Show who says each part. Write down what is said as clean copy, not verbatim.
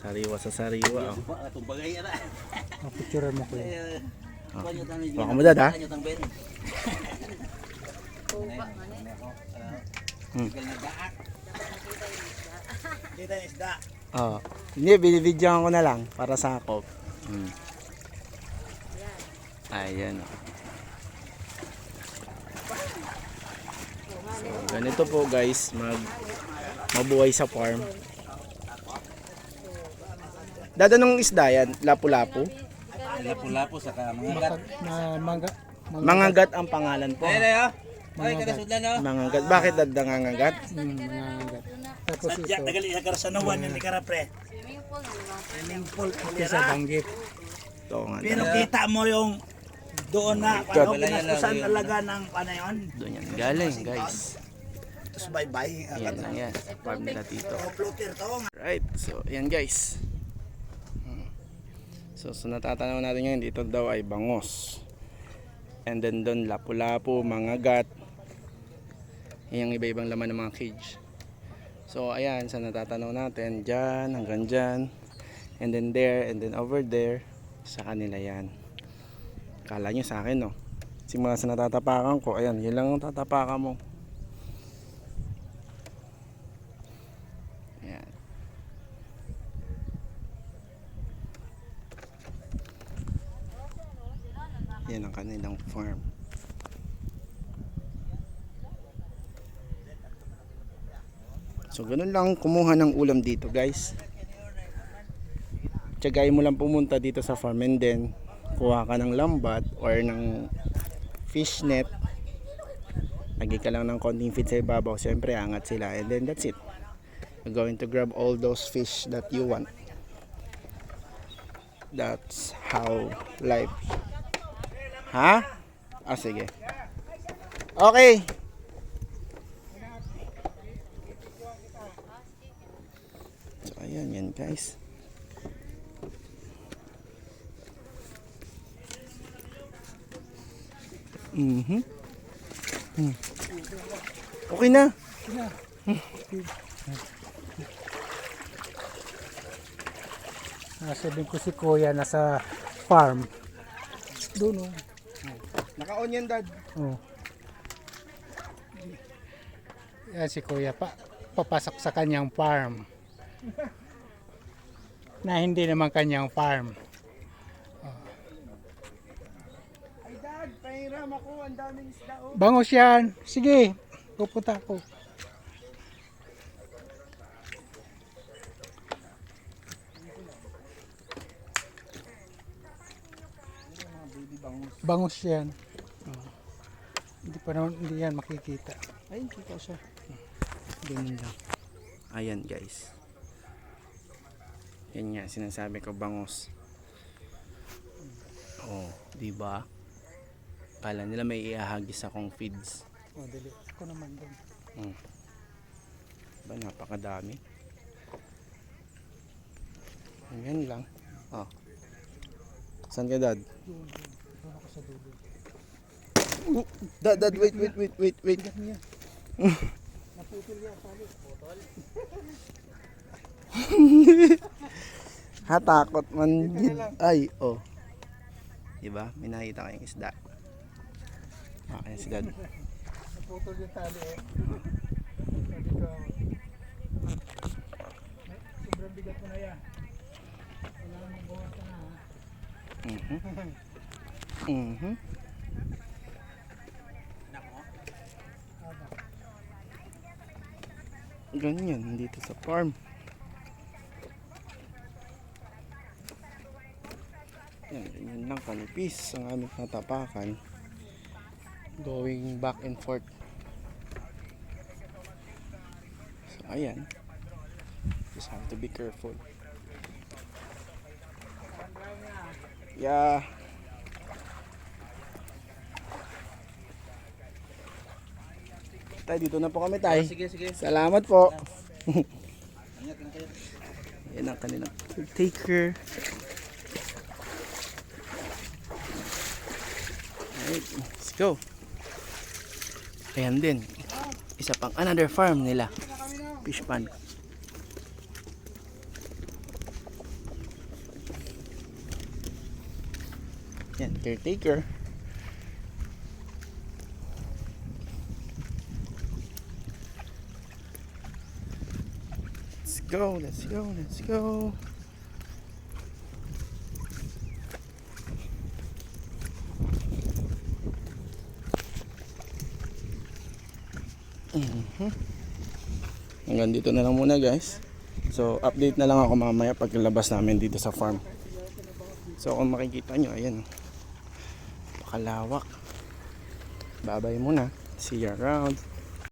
Speaker 1: Sariwa sa sariwa. Oh.
Speaker 2: Picture mo ko yun.
Speaker 1: Baka mo dad ha?
Speaker 3: Dito yung isda.
Speaker 1: Oh. Hindi, binibidyoan ko na lang para sa akop. Ayan. So, ganito po guys, mabuhay sa farm. Dadanong isda yan, lapu-lapu.
Speaker 3: Lapu-lapu saka mangagat.
Speaker 1: Mangagat ang pangalan po.
Speaker 2: Mangagat.
Speaker 1: Mangagat. Bakit nangangagat?
Speaker 2: Mangagat. Tapos
Speaker 3: Sadya,
Speaker 2: ito,
Speaker 3: nagali sa karasanuan yung likarapre. Swimming pool.
Speaker 2: ito sa banggit.
Speaker 1: Ito nga.
Speaker 3: Pero kita mo yung doon na, paano pinaskusan talaga ng panayon.
Speaker 1: Doon yan galing guys.
Speaker 3: Tapos bye-bye.
Speaker 1: Ayan lang yan. Farm nila dito.
Speaker 3: Floater to.
Speaker 1: Right, so ayan guys. So natatanaw natin ngayon dito daw ay bangos. And then doon lapu-lapu, mangagat. Yung iba-ibang laman ng mga cage. So ayan, sa natatanaw natin, dyan, hanggang dyan. And then there, and then over there. Sa kanila yan. Kala nyo sa akin no. Simula sa natatapakan ko, ayan, yun lang ang tatapakan mo. Ayan. Yan ang kanilang farm. So ganun lang kumuha ng ulam dito guys. Tiyagayin mo lang pumunta dito sa farm and then kuha ka ng lambat or ng fish net. Lagi ka lang ng konting feed sa ibabaw. Siyempre angat sila and then that's it. You're going to grab all those fish that you want. That's how life. Ha? Ah sige. Okay. So ayan yan guys. Okay na.
Speaker 2: Sabihin ko si Kuya nasa farm. Doon oh.
Speaker 1: Naka-on yan dad.
Speaker 2: Oh. Yan si Kuya papasok sa kanyang farm. Na hindi naman kanyang farm.
Speaker 1: Ay dad, pahiram ako. Ang daming isda oh.
Speaker 2: Bangos yan. Sige, pupunta ako. Bangos yan. Oh. Hindi yan makikita.
Speaker 1: Ay, kita siya.
Speaker 2: Ganyan lang.
Speaker 1: Ayan guys. Yan nga sinasabi ko bangos. Oh, di ba? Kala nila may ihahagis akong feeds.
Speaker 2: Oh, dali. Ako naman doon.
Speaker 1: Ba napakadami. Ayan lang. Oh. Saan ka dad?
Speaker 2: Doon ako sa dulo.
Speaker 1: Dad, wait.
Speaker 2: Naputol yan, pali. Putol?
Speaker 1: Hatakot man. Ay, oh. Diba? May nakita kayong isda. Ayan si dad.
Speaker 2: Naputol yung tali eh. Dito ako. Sobrang bigat mo na yan. Kailangan mo buhat ka na ha.
Speaker 1: Ganyan, dito sa farm. Yan lang kanipis ang aming natapakan. Going back and forth. So, ayan. Just have to be careful. Yeah. Tay, dito na po kami tay.
Speaker 3: Sige.
Speaker 1: Salamat po. Yan ang kanilang caretaker. Alright, let's go. Ayan din. Isa pang another farm nila. Fish pond. Yan, caretaker. Let's go, let's go, let's go. Hanggang dito na lang muna guys. So update na lang ako mamaya paglabas namin dito sa farm. So kung makikita nyo, ayan, pakalawak. Babay muna, see you around.